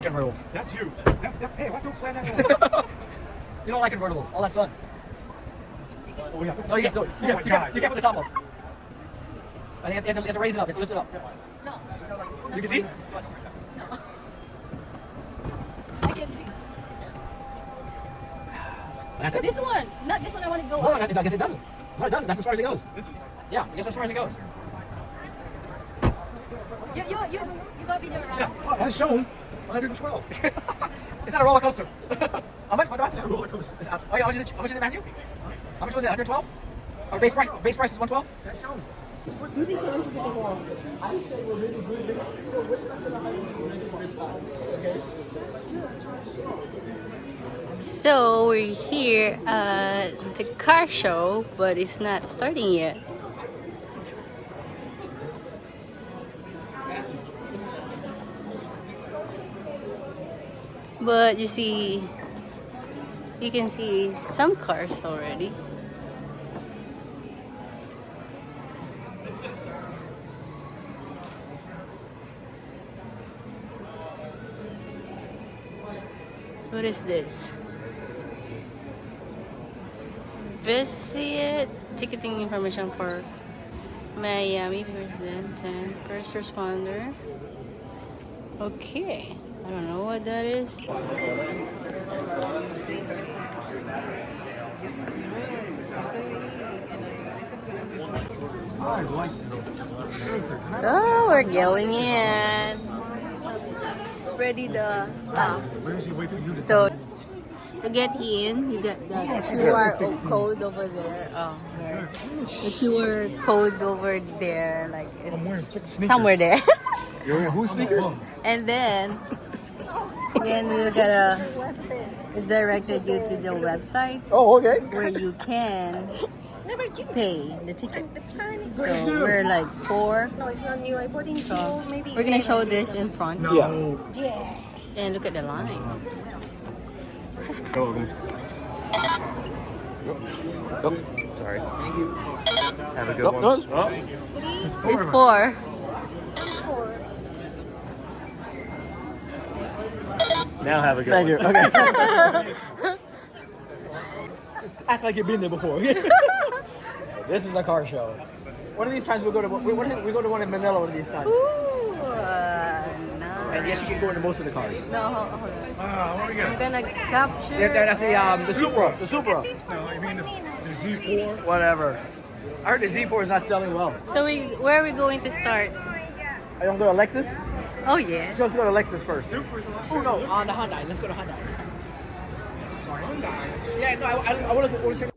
Convertibles. That's you. Hey, why don't slam that door? You don't like convertibles. All that sun. Oh, yeah. No, you can't. No, you can't put the top up. I think you have to raise it up. You have to lift it up. No. You can see? No. I can see. That's it. This one. Not this one. I want to go No, up. I guess it doesn't. No, it doesn't. That's as far as it goes. This is Yeah, I guess that's as far as it goes. You gotta be there around. yeah. Oh, as shown, 112. It's not a roller coaster. How much? What was it? Roller coaster. Oh yeah, how much is it, Matthew? How much was it? 112? Or base price is 112? That's shown. So we're here at the car show, but it's not starting yet. But you can see some cars already. What is this? Visit ticketing information for Miami resident and first responder. Okay, I don't know what that is. Oh, we're going in. Ready the Where does he wait for you to so to get in, you get the QR code over there. The QR code over there, like it's somewhere there. You're wearing whose sneakers? And then you gotta it directed you to the website Oh, okay. where you can pay the ticket. So we're like 4. No, it's not new. I bought in So maybe. we're gonna show this in front Yeah. Yeah. and look at the line. Go, go. Oh, Sorry. Have a good oh, one. no, it's- Oh. It's 4. 4. Now have a good Thank one. you. Okay. Act like you've been there before. This is a car show. One of these times we go to we go to one in Manila one of these times. Ooh, And yes, nice. you can go into most of the cars. No, hold on. What do we I'm got? gonna capture. Yeah, that's the Supra. The Supra. No, you mean the Z4? Whatever. I heard the Z4 is not selling well. So where are we going to start? I don't go to Lexus. Oh yeah. So let's go to Lexus first. Oh no, on the Hyundai. Let's go to Hyundai. Yeah, no, I want to.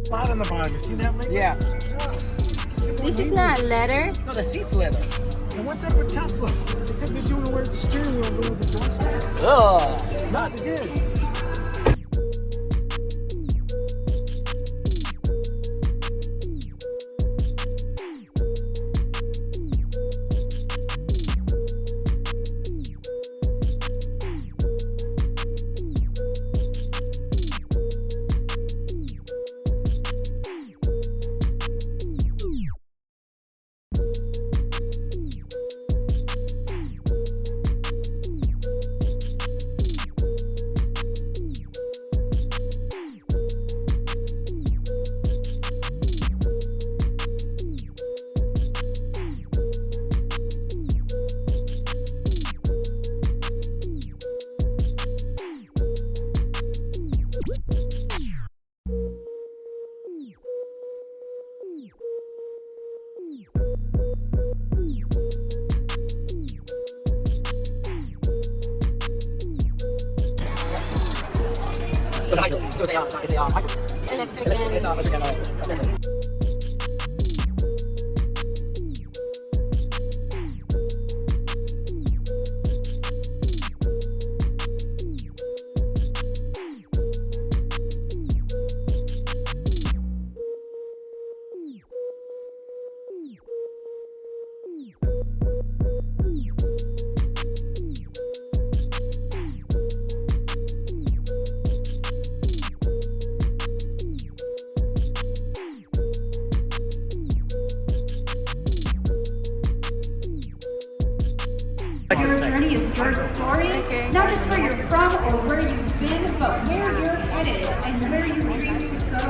Flat on the bottom. You seen that lately? Yeah. This is not leather. No, the seat's leather. And what's up with Tesla? They said they're doing away with the steering wheel, but with the joystick. Ugh. Not good. So it's a hybrid. Electric It's and electric and electric. Your journey is your story, not just where you're from or where you've been, but where you're headed and where you dream to go.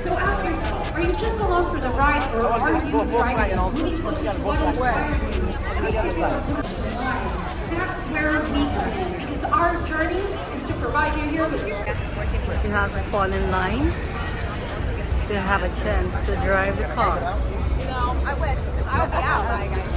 So ask yourself, are you just along for the ride or are you driving, moving closer to what inspires you, makes you feel pushed to life? That's where we come in because our journey is to provide you here with you have to fall in line to have a chance to drive the car. No, I wish. I'll be out. Bye, guys.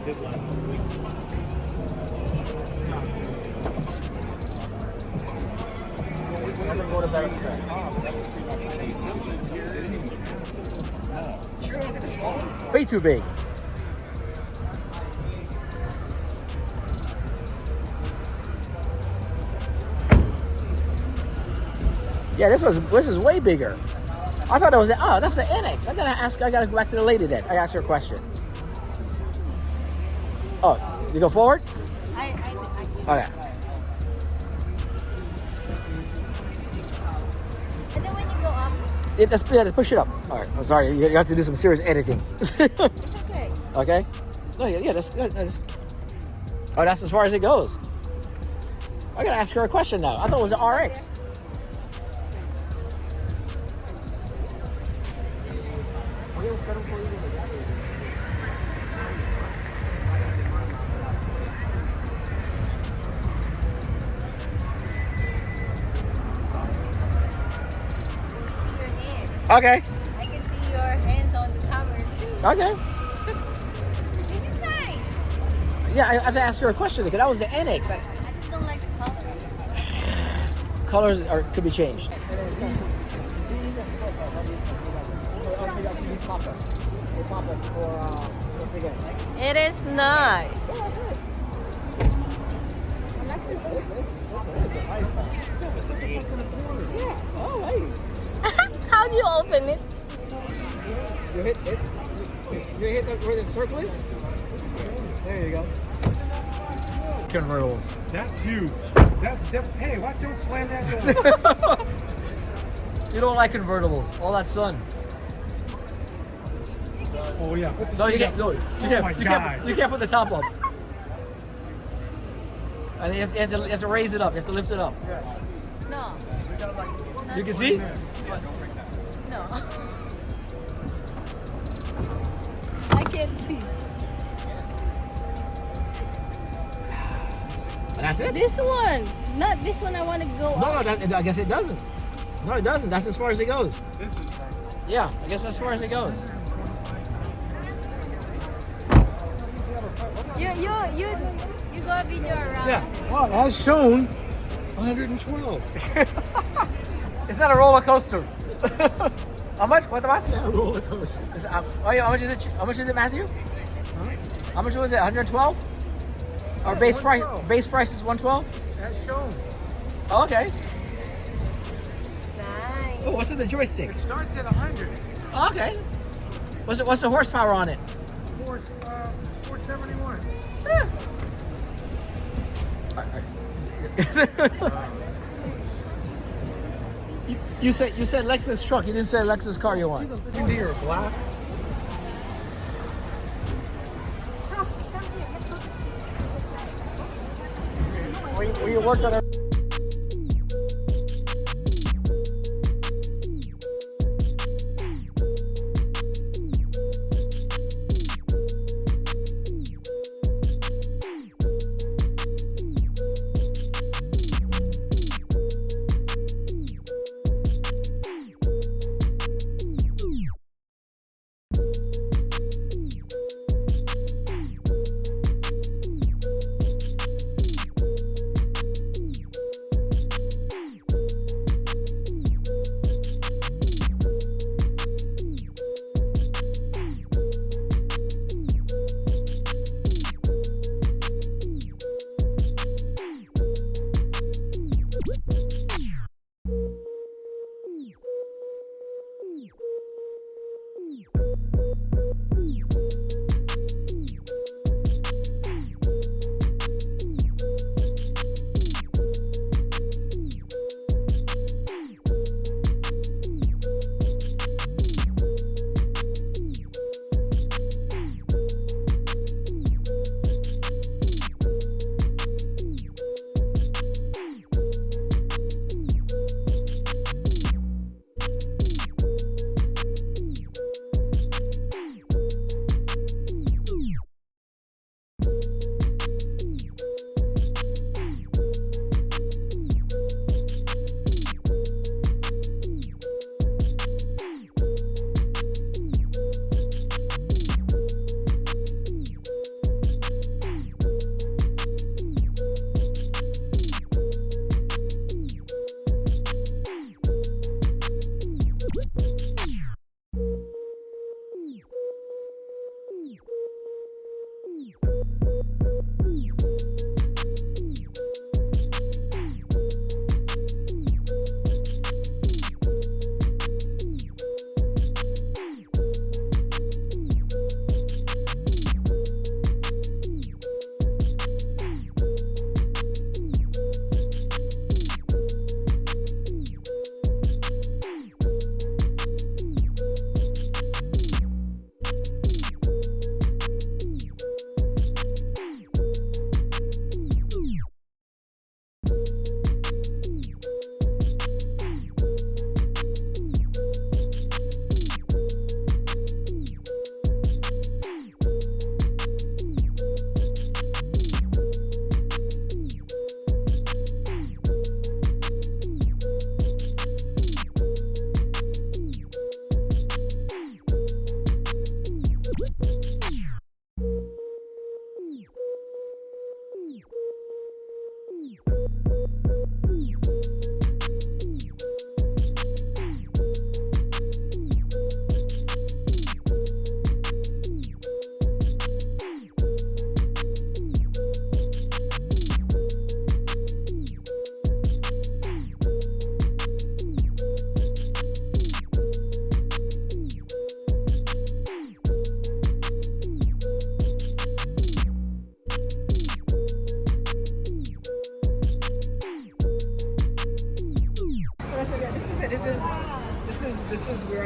his last one. Never go to bed upset. Sure, look at this small one. Way too big. Yeah, this is way bigger. I thought it was that's an NX. I gotta go back to the lady then. I asked her a question. Oh, you go forward? Okay. And then when you go up, Let's push it up. All right. I'm sorry. You have to do some serious editing. it's okay. Okay. No, yeah, that's good. Oh, that's as far as it goes. I gotta ask her a question now. I thought it was an RX. Okay. I can see your hands on the camera too. Okay. It's nice. Yeah, I have to ask her a question because that was the NX. I just don't like the Colors color. could be changed. It is nice. Oh, hey. How do you open it? You hit it. You hit where the circle is. There you go. Convertibles. That's you. That's hey, watch don't slam that door. You don't like convertibles. All that sun. Oh yeah. Put the No, you seat can't. up. No, you Oh can't. my You God. can't. You can't put the top up. And you have to raise it up. You have to lift it up. No. You can see. No. I can't see. That's it. This one. Not this one. I want to go No, up. no. I guess it doesn't. No, it doesn't. That's as far as it goes. This is Yeah, I guess as far as it goes. You got video around. yeah. Well, as shown, 112. It's not a roller coaster. How much? What was? Yeah, roller coaster. How much is it? How much is it, Matthew? How much was it? 112? Our Yeah, base price. 112. Base price is 112. As shown. Oh, okay. Nice. Oh, what's with the joystick? It starts at 100. Okay. What's the horsepower on it? 471. You said Lexus truck. You didn't say Lexus car you want. Interior black. We worked on our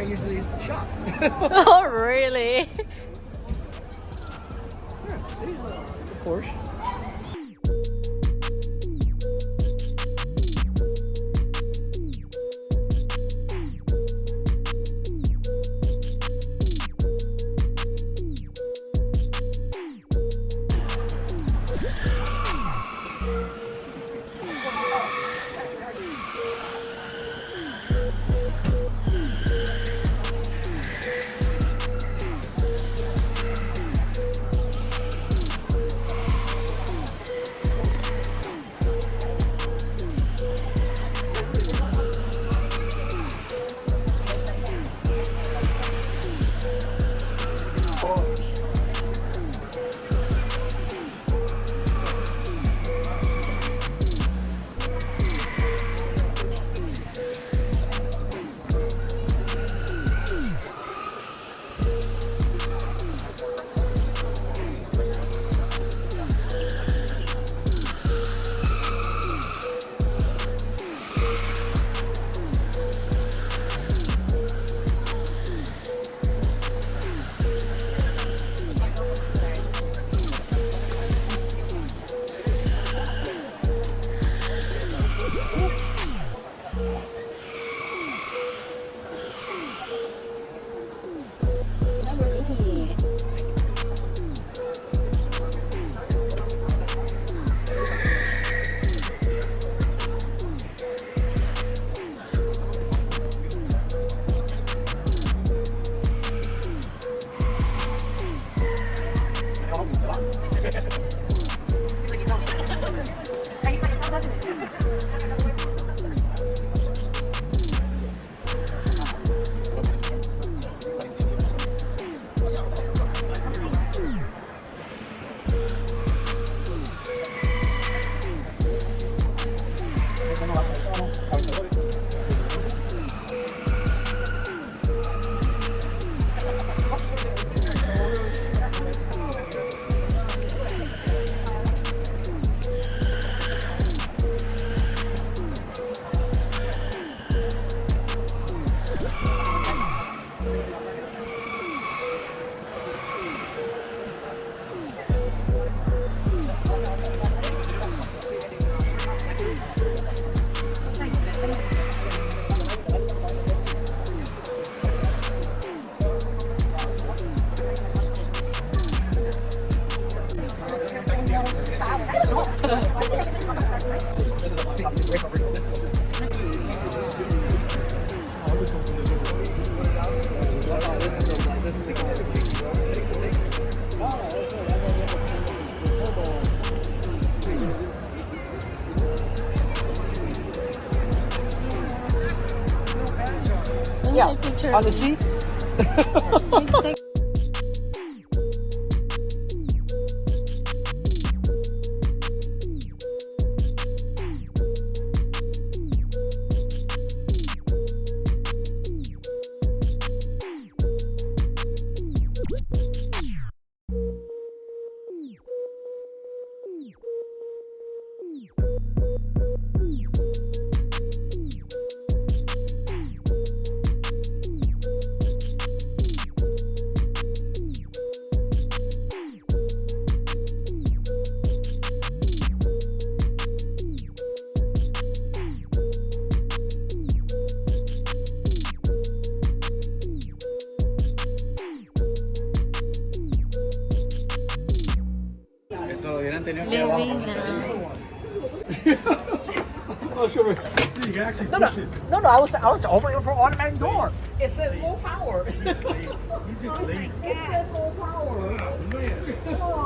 I usually shop. Oh, really? Of course. Yeah, take a picture. On the seat? Living now. Oh, sure. You can actually push it. No, I was opening for automatic door. It says low power. He's just lazy. It said low power. Oh, man. Come on.